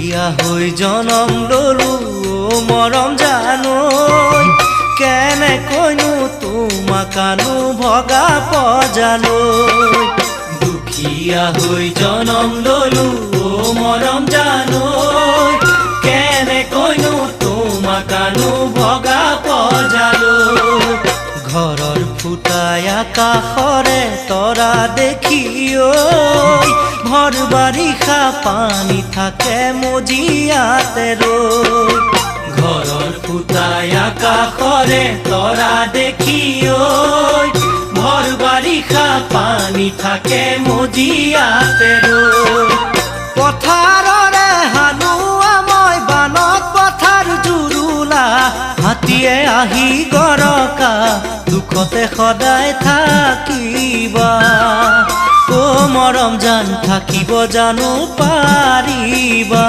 দুখীয়া হৈ জনম ললো মৰম জানৈ কেনেকৈনো তোমাকানো ভগা পজালৈ দুখীয়া হৈ জনম ললো মৰম জানৈ কেনেকৈনো তোমাকানো ভগা পজালৈ ঘৰৰ ফুটাই আকাশৰে তৰা দেখি ভৰ বাৰিষা পানী থাকে মজিয়াতে ৰৈ ঘৰৰ ফুটাই আকাশৰে তৰা দেখি ভৰ বাৰিষা পানী থাকে মজিয়াতে ৰৈ পথাৰৰে হালোৱা মই বানত পথাৰ জুৰুলা হাতীয়ে আহি গৰকা দুখতে সদায় থাকিবা মৰম জান থাকিব জানো পাৰিবা।